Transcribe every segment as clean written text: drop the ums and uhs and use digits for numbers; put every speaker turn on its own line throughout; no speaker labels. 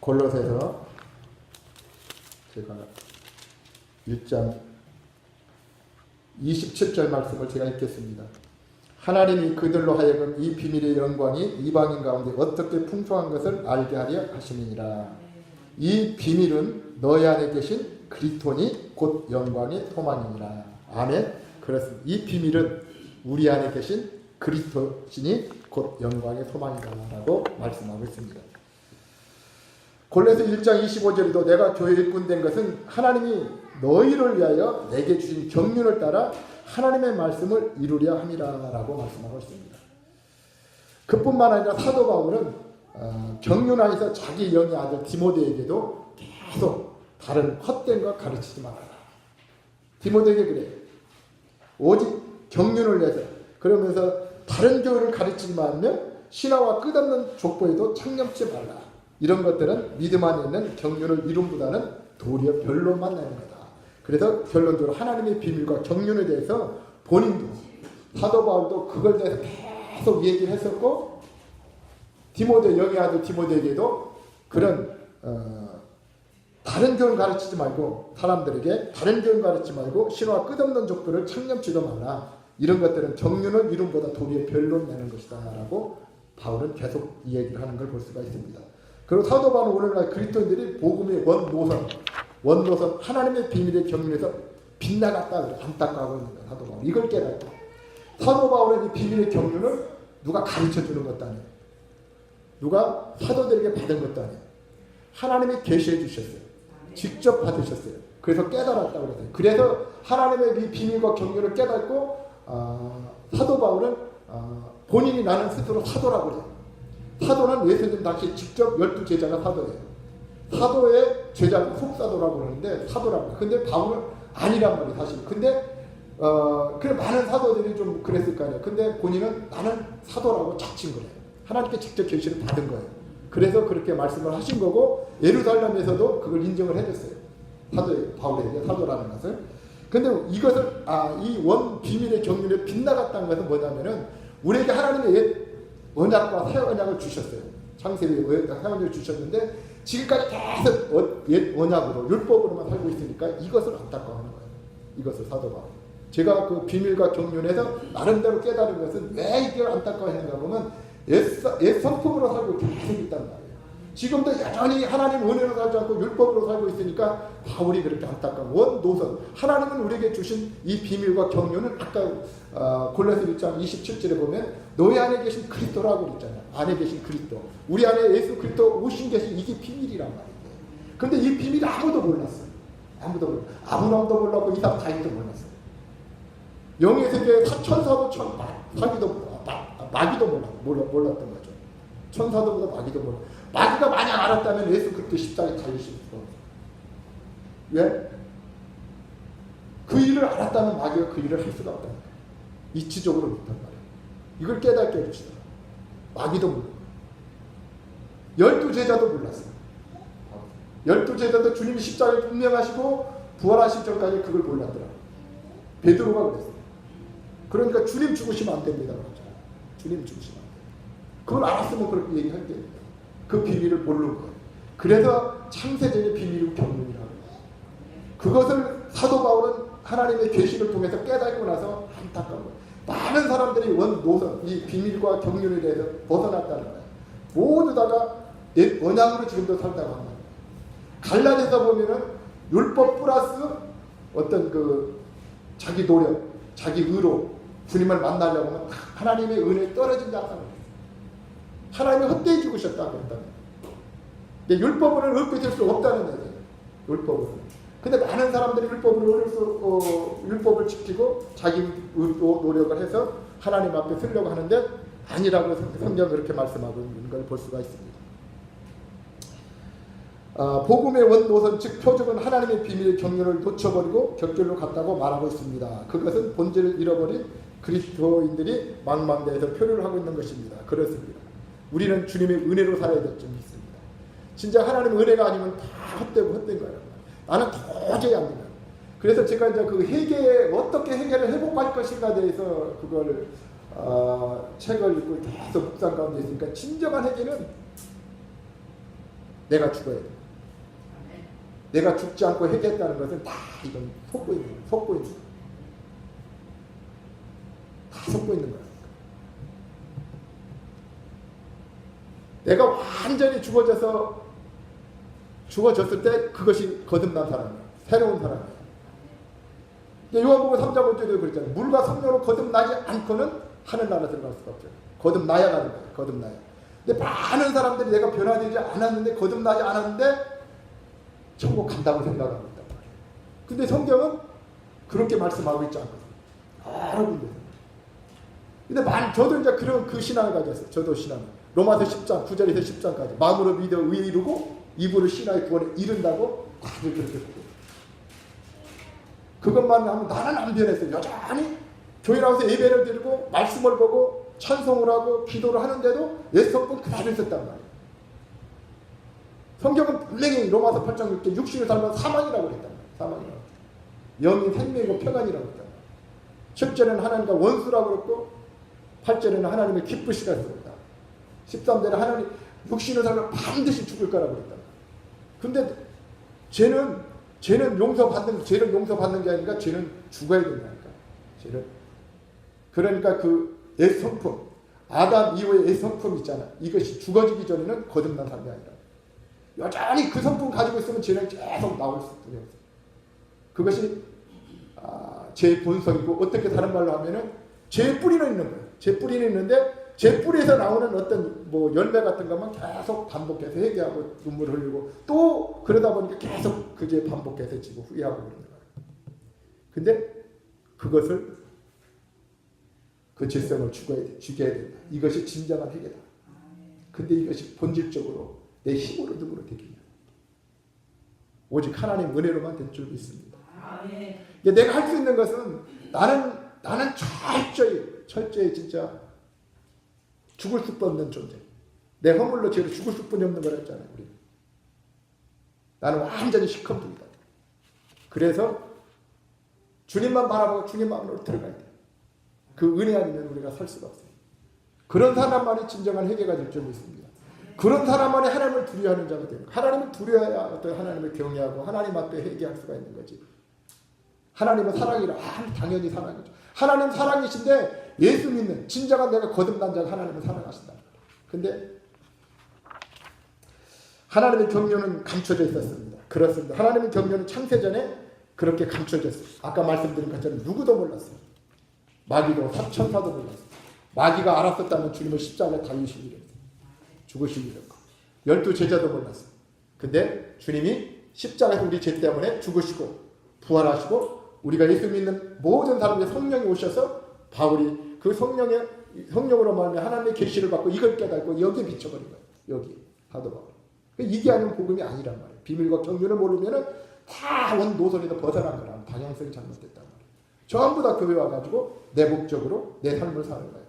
골로새서 제가 1장 27절 말씀을 제가 읽겠습니다. 하나님이 그들로 하여금 이 비밀의 영광이 이방인 가운데 어떻게 풍성한 것을 알게 하려 하시느니라. 이 비밀은 너희 안에 계신 그리스도니 곧 영광의 소망이니라. 아멘. 그렇습니다. 이 비밀은 우리 안에 계신 그리스도시니 곧 영광의 소망이다라고 말씀하고 있습니다. 골로새 1장 25절에도 내가 교회 일꾼된 것은 하나님이 너희를 위하여 내게 주신 경륜을 따라 하나님의 말씀을 이루려 함이라라고 말씀하고 있습니다. 그뿐만 아니라 사도 바울은 경륜 안에서 자기 영의 아들 디모데에게도 계속 다른 헛된 것 가르치지 말아라. 디모데에게 그래요. 오직 경륜을 내서 그러면서 다른 교회를 가르치지 말면 신화와 끝없는 족보에도 창념치 말라. 이런 것들은 믿음 안에 있는 경륜을 이룸보다는 도리어 변론만 내는 거다. 그래서 결론적으로 하나님의 비밀과 경륜에 대해서 본인도 사도 바울도 그걸 대해서 계속 얘기를 했었고 디모데 영의 아들 디모데에게도 그런 다른 교훈 가르치지 말고 사람들에게 다른 교훈 가르치지 말고 신화와 끝없는 족보를 창념치도 말라. 이런 것들은 경륜을 이룸보다 도리어 변론 내는 것이다 라고 바울은 계속 이 얘기를 하는 걸 볼 수가 있습니다. 그리고 사도 바울은 오늘날 그리스도인들이 복음의 원노선 하나님의 비밀의 경륜에서 빗나갔다 그래 안타까워 있는 거야. 사도 바울 이걸 깨닫고 사도 바울은 이 비밀의 경륜을 누가 가르쳐주는 것도 아니에요. 누가 사도들에게 받은 것도 아니에요. 하나님이 계시해 주셨어요. 직접 받으셨어요. 그래서 깨달았다고 그랬어요. 그래서 하나님의 이 비밀과 경륜을 깨닫고 사도 바울은 본인이 나는 스스로 사도라고 그래요. 사도는 예수님 당시 직접 12제자가 사도예요. 사도의 제자는 속사도라고 그러는데 사도라고. 근데 바울은 아니란 말이에요, 사실. 근데 그래 많은 사도들이 좀 그랬을 거 아니에요. 근데 본인은 나는 사도라고 자칭 거예요. 하나님께 직접 계시를 받은 거예요. 그래서 그렇게 말씀을 하신 거고 예루살렘에서도 그걸 인정을 해줬어요. 사도 바울에게 사도라는 것을. 근데 이것을 이 원 비밀의 경륜에 빗나갔다는 것은 뭐냐면은 우리에게 하나님의 옛 언약과 새 언약을 주셨어요. 창세기 새 언약을 주셨는데 지금까지 계속 옛 언약으로 율법으로만 살고 있으니까 이것을 안타까워하는 거예요. 이것을 사도 바울. 제가 그 비밀과 경륜에서 나름대로 깨달은 것은 왜 이걸 안타까워했는가 보면 옛 성품으로 살고 계속 있단 말이에요. 지금도 여전히 하나님 은혜로 살지 않고 율법으로 살고 있으니까 바울이 그렇게 안타까운 원노선 하나님은 우리에게 주신 이 비밀과 경륜은 아까 골로새 1장 27절에 보면 너희 안에 계신 그리스도라고 그랬잖아요. 안에 계신 그리스도 우리 안에 예수 그리스도 오신 계신 이게 비밀이란 말이에요. 그런데 이 비밀 아무도 몰랐어요. 아무도 몰랐어요. 아브라함도 몰랐고 이삭 다윗도 몰랐어요. 영의 세계에 천사도 마귀도 몰랐던 거죠. 천사도보다 마귀도 몰라. 마귀가 만약 알았다면 예수 그리스도 십자가에 달리실 수가 없어요. 왜? 그 일을 알았다면 마귀가 그 일을 할 수가 없다는 거예요. 이치적으로 못한 말이에요. 이걸 깨닫게 해주시더라. 마귀도 모르고 12제자도 몰랐어요. 12제자도 주님이 십자가에 분명하시고 부활하실 전까지 그걸 몰랐더라. 베드로가 그랬어요. 그러니까 주님 죽으시면 안 됩니다. 주님 죽으시면 안 돼요. 그걸 알았으면 그렇게 얘기할 때 그 비밀을 모르는 거예요. 그래서 창세전의 비밀을 경륜이라고 해요. 그것을 사도 바울은 하나님의 계시를 통해서 깨닫고 나서 안타까운 거예요. 많은 사람들이 원노선 이 비밀과 경륜에 대해서 벗어났다는 거예요. 모두 다가 옛 언약으로 지금도 살다고 합니다. 갈라디아서 보면은 율법 플러스 어떤 그 자기 노력, 자기 의로 주님을 만나려고 하면 하나님의 은혜에 떨어진다 하는 하나님이 헛되이 죽으셨다고 했다는 근데 율법으로는 얻게 될 수 없다는 얘기예요. 율법으로는. 근데 많은 사람들이 율법을 지키고 자기 노력을 해서 하나님 앞에 쓰려고 하는데 아니라고 성경은 그렇게 말씀하고 있는 걸 볼 수가 있습니다. 복음의 원노선 즉 표적은 하나님의 비밀의 경륜을 놓쳐버리고 격절로 갔다고 말하고 있습니다. 그것은 본질을 잃어버린 그리스도인들이 망망대해서 표류를 하고 있는 것입니다. 그렇습니다. 우리는 주님의 은혜로 살아야 될 점이 있습니다. 진짜 하나님의 은혜가 아니면 다 헛된 거예요. 나는 도저히 안 된다. 그래서 제가 이제 그 어떻게 해결을 회복할 것인가에 대해서 그걸 책을 읽고 계속 묵상 가운데 있으니까 진정한 해결은 내가 죽어야 돼. 내가 죽지 않고 회개했다는 것은 다 이건 속고 있는 거야. 속고 있는 거야. 다 속고 있는 거야. 내가 완전히 죽어졌을 때 그것이 거듭난 사람이야. 새로운 사람이야. 요한복음 3장 5절에도 그랬잖아요. 물과 성령으로 거듭나지 않고는 하늘나라 들어갈 수가 없죠. 거듭나야 가는 거예요. 거듭나야. 근데 많은 사람들이 내가 변화되지 않았는데, 거듭나지 않았는데 천국 간다고 생각하고 있단 말이에요. 근데 성경은 그렇게 말씀하고 있지 않거든요. 여러 군데. 근데 저도 이제 그런 그 신앙을 가졌어요. 저도 신앙을. 로마서 10장 9절에서 10장까지 마음으로 믿어 의에 이르고 입으로 신하의 구원에 이른다고 다들 그렇게 보고, 그것만 하면 나는 안 변했어요. 여전히 교회 나와서 예배를 드리고 말씀을 보고 찬송을 하고 기도를 하는데도 예수님은 그대로 있었단 말이에요. 성경은 분명히 로마서 8장 6절 육신을 살면 사망이라고 그랬단 말이에요. 사망이라고. 영이 생명이고 평안이라고 그랬단 말이에요. 10절에는 하나님과 원수라고 그랬고 8절에는 하나님의 기쁘시다 그랬다. 13절에 하나님 육신을 살면 반드시 죽을 거라고 그랬단 말이에요. 근데 죄는 용서받는 게 아니라 죄는 죽어야 된다니까. 죄는. 그러니까 그 옛성품, 아담 이후의 옛성품 있잖아. 이것이 죽어지기 전에는 거듭난 삶이 아니라. 여전히 그 성품 가지고 있으면 죄는 계속 나올 수뿐이 없어요. 그것이 죄의 본성이고, 어떻게 다른 말로 하면은 죄의 뿌리는 있는 거예요. 죄 뿌리는 있는데 죄 뿌리에서 나오는 어떤 열매 같은 것만 계속 반복해서 회개하고 눈물을 흘리고 또 그러다 보니까 계속 그 죄 반복해서 지고 후회하고 그러는 거예요. 근데 그것을 그 죄성을 죽여야 된다. 이것이 진정한 회개다. 근데 이것이 본질적으로 내 힘으로 누구로 되겠냐. 오직 하나님 은혜로만 될 줄 믿습니다. 내가 할 수 있는 것은 나는 철저히 진짜 죽을 수도 없는 존재. 내 허물로 죄로 죽을 수뿐이 없는 거라 했잖아요. 우리. 나는 완전히 시컴둥이다. 그래서 주님만 바라보고 주님만으로 들어가야 돼. 그 은혜 아니면 우리가 살 수가 없어요. 그런 사람만이 진정한 회개가 될 줄 믿습니다. 그런 사람만이 하나님을 두려워하는 자가 됩니다. 하나님을 두려워해야 어떤 하나님을 경외하고 하나님 앞에 회개할 수가 있는 거지. 하나님은 사랑이라. 당연히 사랑이죠. 하나님 사랑이신데 예수 믿는 진정한 내가 거듭난 자가 하나님을 사랑하신다. 근데 하나님의 경륜은 감춰져 있었습니다. 그렇습니다. 하나님의 경륜은 창세전에 그렇게 감춰졌어요. 아까 말씀드린 것처럼 누구도 몰랐어요. 마귀도 천사도 몰랐어요. 마귀가 알았었다면 주님을 십자가에 달리실 일이었어요. 죽으실 일이었고 12 제자도 몰랐어요. 근데 주님이 십자가에서 우리 죄 때문에 죽으시고 부활하시고 우리가 예수 믿는 모든 사람들의 성령이 오셔서 바울이 그 성령으로 말하면 하나님의 계시를 받고 이걸 깨닫고 여기에 비춰버린 거예요. 여기 사도 바울. 이게 아니면 복음이 아니란 말이에요. 비밀과 경륜을 모르면은 다 원 노선에서 벗어난 거라. 방향성이 잘못됐단 말이에요. 전부 다 교회 와가지고 내복적으로 내 삶을 사는 거예요.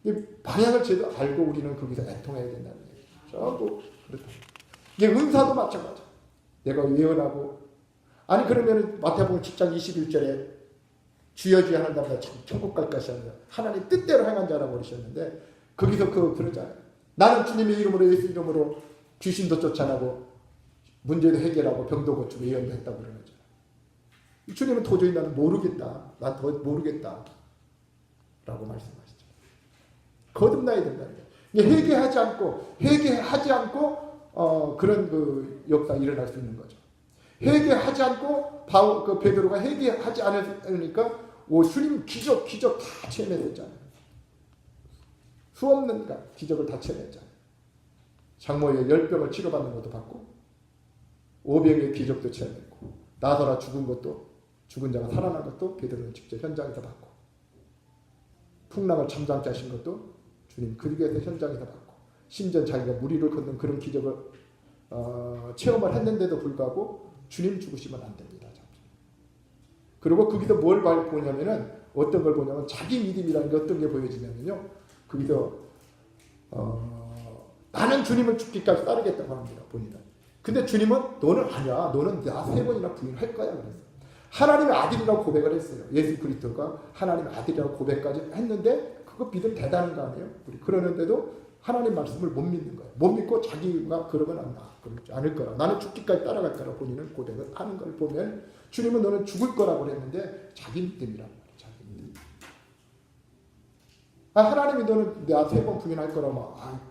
이 방향을 제대로 알고 우리는 거기서 애통해야 된다는 얘기예요. 전부 그렇다. 이게 은사도 마찬가지야. 내가 예언하고 아니 그러면 마태복음 10장 21절에 주여 주여 하는 자마다 천국 갈 것이 아니라 하나님 뜻대로 행한 자라고 그러셨는데 거기서 그러잖아요. 나는 주님의 이름으로 예수 이름으로 귀신도 쫓아내고 문제도 해결하고 병도 고치고 예언도 했다고 그러는 거죠. 주님은 도저히 나는 모르겠다. 난 더 모르겠다. 라고 말씀하시죠. 거듭나야 된다는 거예요. 회개하지 않고 그런 그 역사 일어날 수 있는 거죠. 회개하지 않고 베드로가 회개하지 않으니까 주님 기적 다 체험했잖아요. 수없는 기적을 다 체험했잖아요. 장모의 열병을 치료받는 것도 받고 500의 기적도 체험했고 나더라 죽은 자가 살아난 것도 베드로는 직접 현장에서 받고 풍랑을 잠잠케 하신 것도 주님 그리에서 현장에서 받고 심지어 자기가 무리를 걷는 그런 기적을 체험을 했는데도 불구하고 주님 죽으시면 안 됩니다. 그리고 거기서 뭘 보냐면은 어떤 걸 보냐면 자기 믿음이라는 게 어떤 게 보여지냐면요. 거기서 나는 주님을 죽기까지 따르겠다고 합니다. 보니까. 근데 주님은 너는 아니야. 너는 나 3번이나 부인할 거야. 그랬어요. 하나님의 아들이라고 고백을 했어요. 예수 그리스도가 하나님의 아들이라고 고백까지 했는데 그거 믿음 대단한 거 아니에요? 그러는데도 하나님 말씀을 못 믿는 거예요. 못 믿고 자기가 그러면 그러지 않을 거라. 나는 죽기까지 따라갈 거라 본인은 고백을 하는 걸 보면 주님은 너는 죽을 거라고 그랬는데 자기 믿음이란 말이에요. 자기 믿음. 하나님이 너는 내가 3번 부인할 거라면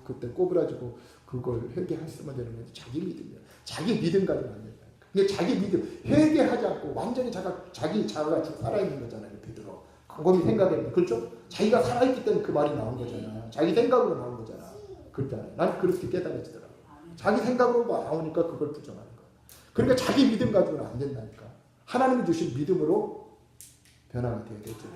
그때 꼬부라지고 그걸 회개했으면 되는 건데 자기 믿음이야. 자기 믿음 가지고 안 된다. 근데 자기 믿음 회개하지 않고 완전히 자기 자가 살아있는 거잖아요. 베드로. 곰곰이 생각했는데 그렇죠? 자기가 살아있기 때문에 그 말이 나온 거잖아. 자기 생각으로 나온 거잖아. 그렇잖아요. 난 그렇게 깨달아지더라고. 자기 생각으로 나오니까 그걸 부정하는 거야. 그러니까 자기 믿음 가지고는 안 된다니까. 하나님이 주신 믿음으로 변화가 되어야 되죠.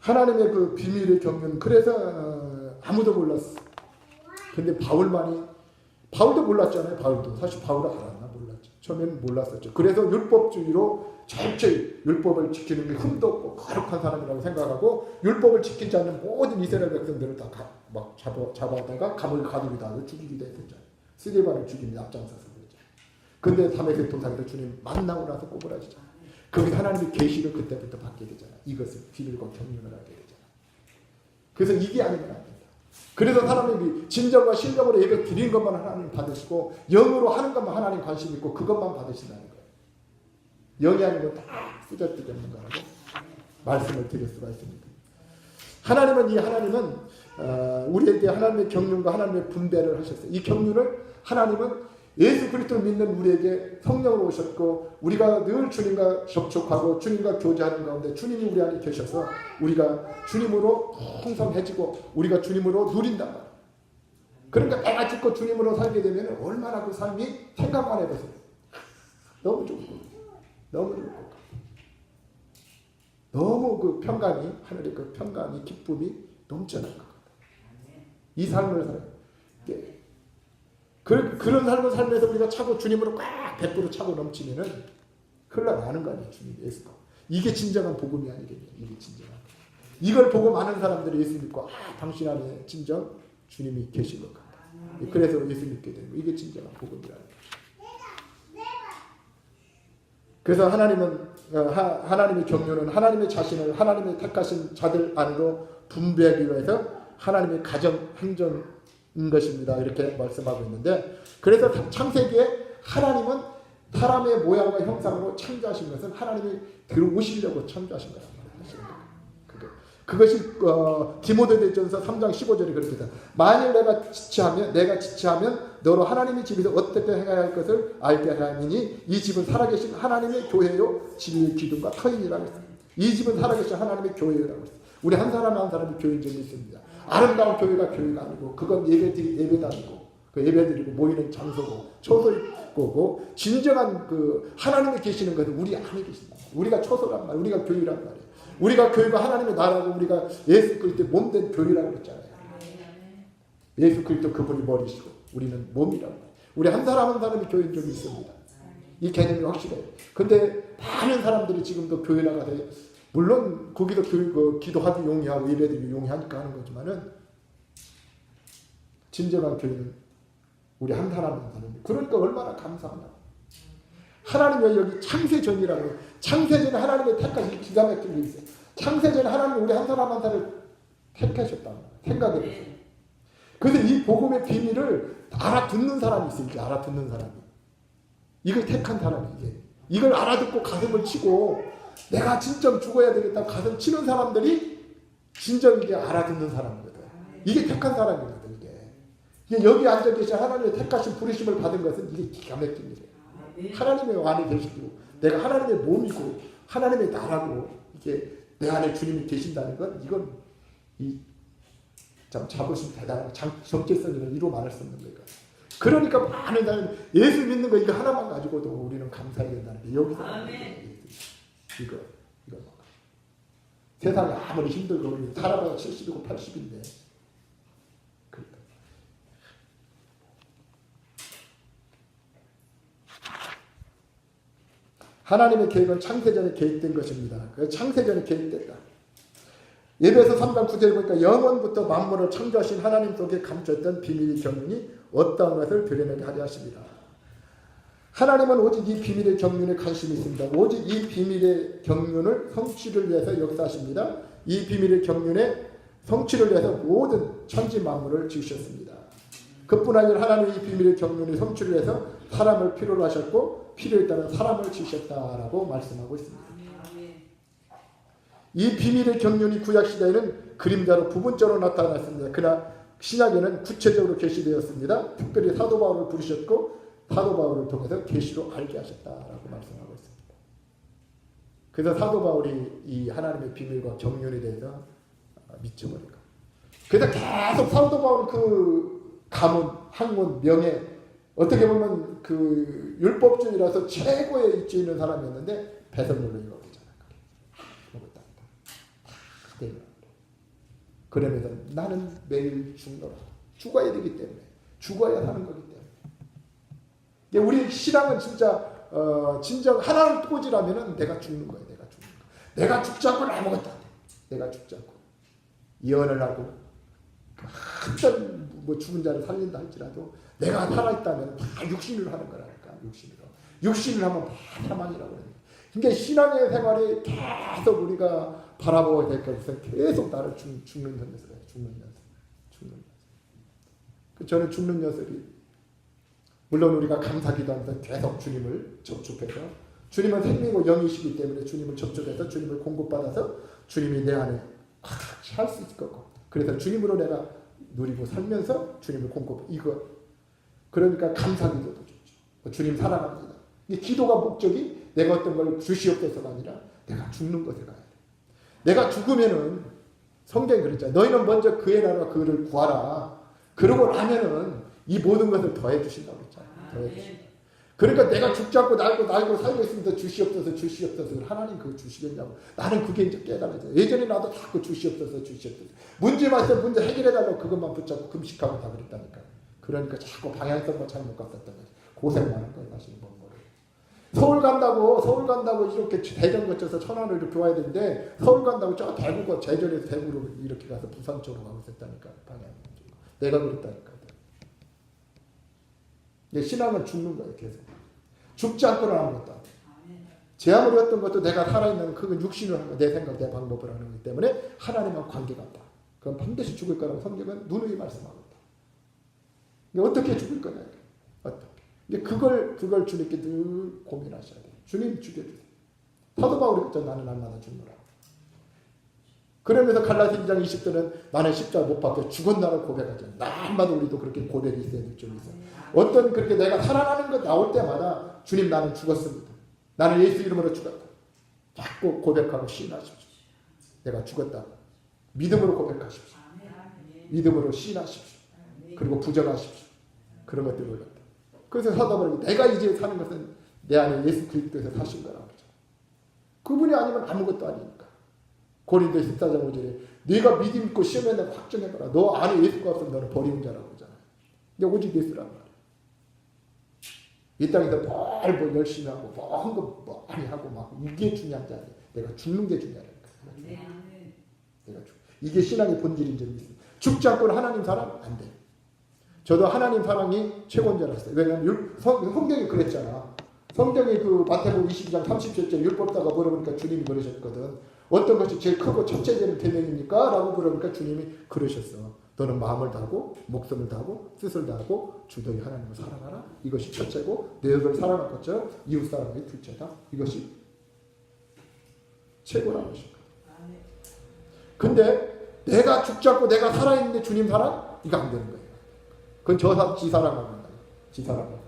하나님의 그 비밀을 겪는 그래서 아무도 몰랐어. 근데 바울도 몰랐잖아요. 바울도 사실 바울을 알았나 몰랐죠. 처음에는 몰랐었죠. 그래서 율법주의로 철저히 율법을 지키는 게 흠도 없고 거룩한 사람이라고 생각하고 율법을 지키지 않는 모든 이스라엘 백성들을 다 막 잡아다가 감옥에 가두기도 하고 죽이기도 했었잖아요. 스데반을 죽이는 앞장서서 그랬죠. 근데 담에색 도상에서 주님 만나고 나서 꼬부라지잖아요. 거기서 하나님의 계시를 그때부터 받게 되잖아요. 이것을 비밀과 경륜을 하게 되잖아요. 그래서 이게 아니면 안 된다. 그래서 사람이 진정과 신령으로 예배 드리는 것만 하나님 받으시고 영으로 하는 것만 하나님 관심 있고 그것만 받으신다는 거예요. 영이 아니고 다 쓰잘데없는 거라고 말씀을 드릴 수가 있습니다. 하나님은 우리에게 하나님의 경륜과 하나님의 분배를 하셨어요. 이 경륜을 하나님은 예수 그리스도를 믿는 우리에게 성령으로 오셨고 우리가 늘 주님과 접촉하고 주님과 교제하는 가운데 주님이 우리 안에 계셔서 우리가 주님으로 풍성해지고 우리가 주님으로 누린단 말이에요. 그러니까 내가 죽고 주님으로 살게 되면 얼마나 그 삶이 생각만 해보세요. 너무 좋고 너무 좋고 너무 그 평강이 하늘의 그 평강이 기쁨이 넘쳐날 것 같아요. 이 삶을 살아요. 그런 삶을 살면서 우리가 차고 주님으로 꽉 100% 차고 넘치면은 흘러나는 거 아니에요. 주님 예수가. 이게 진정한 복음이 아니겠냐. 이게 진정한. 이걸 보고 많은 사람들이 예수 믿고 당신 안에 진정 주님이 계신 것 같다. 그래서 예수 믿게 되는 거. 이게 진정한 복음이라는 거죠. 그래서 하나님의 경륜은 하나님의 자신을 하나님의 택하신 자들 안으로 분배하기 위해서 하나님의 가정 행정인 것입니다. 이렇게 말씀하고 있는데 그래서 창세기에 하나님은 사람의 모양과 형상으로 창조하신 것은 하나님이 들어오시려고 창조하신 거란 말이에요. 그것이 디모데전서 3장 15절에 그렇게 돼. 만일 내가 지체하면 너로 하나님의 집에서 어떻게 행해야 할 것을 알게 하리니 이 집은 살아계신 하나님의 교회요 진리의 기둥과 터인이라고 했어요. 이 집은 살아계신 하나님의 교회라고 했어요. 우리 한 사람 한 사람이 교회인 점이 있습니다. 아름다운 교회가 아니고 그건 예배도 아니고 그 예배드리고 모이는 장소고 초소일 거고 진정한 그 하나님이 계시는 것은 우리 안에 계신다. 우리가 초소란 말, 우리가 교회란 말이에요. 우리가 교회가 하나님의 나라고 우리가 예수 그리스도의 몸된 교회라고 그랬잖아요. 예수 그리스도 그분이 머리시고 우리는 몸이라고. 우리 한 사람 한 사람이 교회인 적이 있습니다. 이 개념이 확실해요. 근데 많은 사람들이 지금도 교회 나가서 물론 거기도 기도하기 용이하고 예배드리기 용이하니까 하는 거지만은 진정한 교회는 우리 한 사람 한 사람이. 그러니까 얼마나 감사하냐. 하나님이 여기 창세전이라고 해요. 창세전에 하나님의 택하신 기가 막힌 게 있어요. 창세전에 하나님이 우리 한 사람 한 사람을 택하셨다. 생각해보세요. 그래서 이 복음의 비밀을 알아듣는 사람이 있어요. 이게 알아듣는 사람이. 이걸 택한 사람이 이게. 이걸 알아듣고 가슴을 치고 내가 진짜 죽어야 되겠다 가슴 치는 사람들이 진정 이게 알아듣는 사람이거든. 이게 택한 사람이거든. 이게 여기 앉아 계신 하나님의 택하신 부르심을 받은 것은 이게 기가 막힌 일이에요. 하나님의 안에 계시고 내가 하나님의 몸이고 하나님의 나라고 이게 내 안에 주님이 계신다는 건 이건 참 자부심 대단한 정체성이라는 이로 말할 수 없는 거예요. 그러니까 많은 사람이 예수 믿는 거 이거 하나만 가지고도 우리는 감사해야 된다는 게 여기서 이거 세상이 아무리 힘들고 우리 살아봐야 70이고 80인데 하나님의 계획은 창세전에 계획된 것입니다. 창세전에 계획됐다. 예배서 3장 9절에 보니까 영원부터 만물을 창조하신 하나님 속에 감춰있던 비밀의 경륜이 어떠한 것을 드러내게 하려 하십니다. 하나님은 오직 이 비밀의 경륜에 관심이 있습니다. 오직 이 비밀의 경륜을 성취를 위해서 역사하십니다. 이 비밀의 경륜의 성취를 위해서 모든 천지 만물을 지으셨습니다. 그뿐 아니라 하나님이 이 비밀의 경륜의 성취를 위해서 사람을 필요로 하셨고 필요에 따른 사람을 지으셨다라고 말씀하고 있습니다. 이 비밀의 경륜이 구약시대에는 그림자로 부분적으로 나타났습니다. 그러나 신약에는 구체적으로 계시되었습니다. 특별히 사도 바울을 부르셨고 사도 바울을 통해서 계시로 알게 하셨다라고 말씀하고 있습니다. 그래서 사도 바울이 이 하나님의 비밀과 경륜에 대해서 미쳐버리고 그래서 계속 사도 바울은 그 가문, 학문, 명예 어떻게 보면 그 율법주의라서 최고의 입지 있는 사람이었는데 배설물로 이루어지잖아요. 아무것도 안 돼. 그러면서 나는 매일 죽노라. 죽어야 되기 때문에 죽어야 사는 거기 때문에 우리 신앙은 진짜 진정 하나를 꽂으라면은 내가 죽는 거예요. 내가 죽는 거. 내가 죽지 않고는 아무것도 안 돼. 내가 죽지 않고 예언을 하고 어떤 뭐 죽은 자를 살린다 할지라도 내가 살아있다면 다 육신으로 하는 거라니까. 육신을 하면 다 사망이라고 그래요. 그러니까 신앙의 생활에 계속 우리가 바라보게 될 것은 계속 나를 죽는 연습을 해요. 죽는 연습. 저는 죽는 연습이 물론 우리가 감사 기도하면서 계속 주님을 접촉해서 주님은 생명이고 영이시기 때문에 주님을 접촉해서 주님을 공급받아서 주님이 내 안에 할 수 있을 거고 그래서 주님으로 내가 누리고 살면서 주님을 공급 이거 그러니까 감사 기도도 좋죠. 주님 사랑합니다. 이 기도가 목적이 내가 어떤 걸 주시옵소서가 아니라 내가 죽는 것에 가야 돼. 내가 죽으면은 성경이 그랬잖아요. 너희는 먼저 그의 나라와 그를 구하라. 그러고 나면은 이 모든 것을 더해 주신다고 그랬잖아요. 더해 주신다. 그러니까 내가 죽지 않고 날고 살고 있으면서 주시옵소서 하나님 그거 주시겠냐고. 나는 그게 이제 깨달아져요. 예전에 나도 자꾸 주시옵소서. 문제 왔을 문제 해결해달라고 그것만 붙잡고 금식하고 다 그랬다니까. 그러니까 자꾸 방향성만 잘못 갔었던 거지. 고생 많은 거예요. 사실 뭔 거를. 서울 간다고 이렇게 대전 거쳐서 천안을 이렇게 와야 되는데 서울 간다고 저 대구가 제전에서 대구로 이렇게 가서 부산 쪽으로 가고 있었다니까. 방향. 내가 그랬다니까. 신앙은 죽는 거예요. 계속. 죽지 않고는 아무것도 안 돼. 제 아무리 어떤 것도 내가 살아있는 그건 육신을 하는 거, 내 생각, 내 방법을 하는 거기 때문에 하나님과 관계가 없다. 그럼 반드시 죽을 거라고 성경은 누누이 말씀하고 있다. 어떻게 죽을 거냐. 어떻게. 그걸 주님께 늘 고민하셔야 돼요. 주님 죽여주세요. 사도 바울이 그랬죠. 나는 날마다 죽노라. 그러면서 갈라디아 2장 20절은 나는 십자가 못 박혀 죽었나를 고백하죠. 날마다 우리도 그렇게 고백이 있어야 될 줄 있어요. 어떤 그렇게 내가 살아나는 것 나올 때마다 주님 나는 죽었습니다. 나는 예수 이름으로 죽었다. 자꾸 고백하고 시인하십시오. 내가 죽었다. 믿음으로 고백하십시오. 믿음으로 시인하십시오. 그리고 부정하십시오. 그런 것들을 올렸다. 그래서 사도 바울이 내가 이제 사는 것은 내 안에 예수 그리스도에서 사신 거라고 그러죠. 그분이 아니면 아무것도 아니니까. 고린도 14장 5절에 네가 믿음 있고 시험에 내가 확정해봐라. 너 안에 예수가 없으면 너는 버리는 자라고 그러잖아요. 근데 오직 예수란 말이에요. 이 땅에서 뭘 열심히 하고 뭐 한 거 많이 하고 막 이게 중요한 게 아니에요. 내가 죽는 게 중요하니까. 내가 이게 신앙의 본질인 줄 믿습니다. 죽지 않고는 하나님 사랑 안 돼요. 저도 하나님 사랑이 최고인 줄 알았어요. 왜냐하면 성경이 그랬잖아. 성경이 그 마태복음 22장 37절 율법다가 물어보니까 주님이 그러셨거든. 어떤 것이 제일 크고 첫째 되는 계명입니까? 라고 물어보니까 주님이 그러셨어. 너는 마음을 다하고 목숨을 다하고 뜻을 다하고 주 너희 하나님을 사랑하라. 이것이 첫째고 내 너를 사랑할 것처럼 이웃 사랑이 둘째다. 이것이 최고라는 것입니다. 근데 내가 죽지 않고 내가 살아있는데 주님 사랑? 이거 안 되는 거예요. 그건 지 사랑하는 거예요. 지 사랑하는 거예요.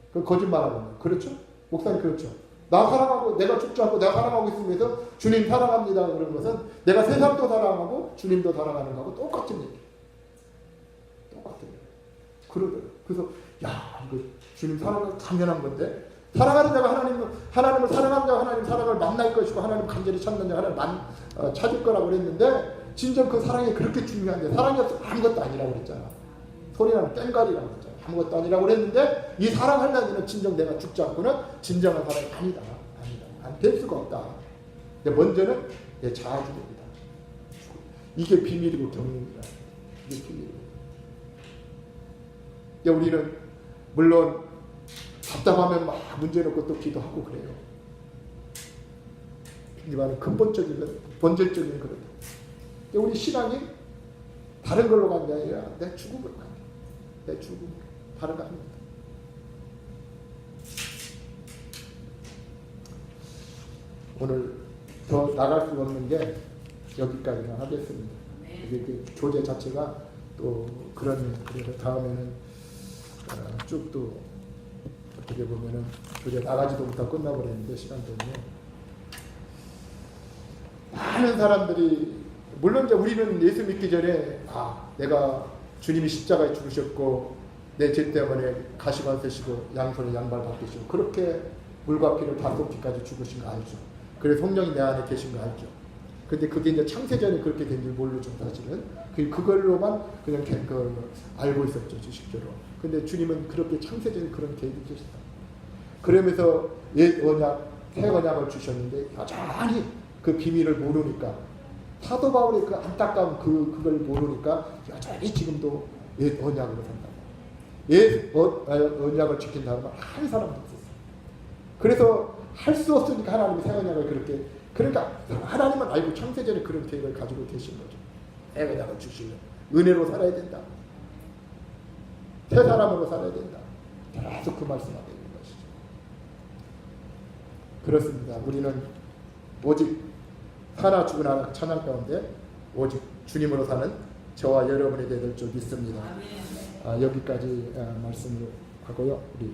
그건 거짓말하는 거예요. 그렇죠? 목사님 그렇죠. 나 사랑하고 내가 죽지 않고 내가 사랑하고 있으면서 주님 사랑합니다. 그런 것은 내가 세상도 사랑하고 주님도 사랑하는 거하고 똑같은 얘기예요. 똑같은 얘기예요. 그러더라고요. 그래서 야 이거 주님 사랑은 당연한 건데 사랑하는 자가 하나님을 사랑하는 자가 하나님 사랑을 만날 것이고 하나님 간절히 찾는 자가 하나님 찾을 거라고 그랬는데 진정 그 사랑이 그렇게 중요한데 사랑이 없으면 아무것도 아니라고 그랬잖아. 소리나는 땡가리라고 그랬잖아. 아무것도 아니라고 그랬는데 이 사랑하려면 진정 내가 죽지 않고는 진정한 사랑이 아니다. 안 될 수가 없다. 근데 먼저는 내 자아 죽입니다. 이게 비밀이고 경륜이다. 이게 비밀이고. 우리는 물론 답답하면 막 문제 놓고 또 기도하고 그래요. 이거는 근본적인, 본질적인 그런. 우리 신앙이 다른 걸로 간 게 아니라 내 죽음으로 간 내 죽음. 다른 거 아닙니다. 오늘 더 나갈 수 없는 게 여기까지만 하겠습니다. 이게 그 교재 자체가 또 그런, 그래서 다음에는 쭉 또 어떻게 보면은 교재 나가지도 못하고 끝나버렸는데 시간 때문에 많은 사람들이 물론 이제 우리는 예수 믿기 전에 내가 주님이 십자가에 죽으셨고 내 죄 때문에 가시관 쓰시고 양손에 양발 받으시고 그렇게 물과 피를 다 쏟기까지 죽으신 거 알죠. 그래서 성령이 내 안에 계신 거 알죠. 근데 그게 이제 창세전에 그렇게 된 줄 모르죠, 사실은. 그걸로만 그냥 알고 있었죠, 지식적으로. 근데 주님은 그렇게 창세전에 그런 계획이 있으시다. 그러면서 옛 언약, 새 언약을 주셨는데 여전히 그 비밀을 모르니까 사도 바울이 그 안타까운 그걸 모르니까 여전히 지금도 옛 언약으로 산다고. 옛 언약을 지킨 사람은 한 사람도 없었어요. 그래서 할 수 없으니까 하나님이 새 언약을 그렇게, 그러니까 하나님은 알고 창세전에 그런 계획을 가지고 계신 거죠. 새 언약을 주시면 은혜로 살아야 된다. 새 사람으로 살아야 된다. 계속 그 말씀하고 있는 것이죠. 그렇습니다. 우리는 오직 하나 죽으나 찬양 가운데 오직 주님으로 사는 저와 여러분이 되될 줄 믿습니다. 여기까지 말씀을 하고요. 우리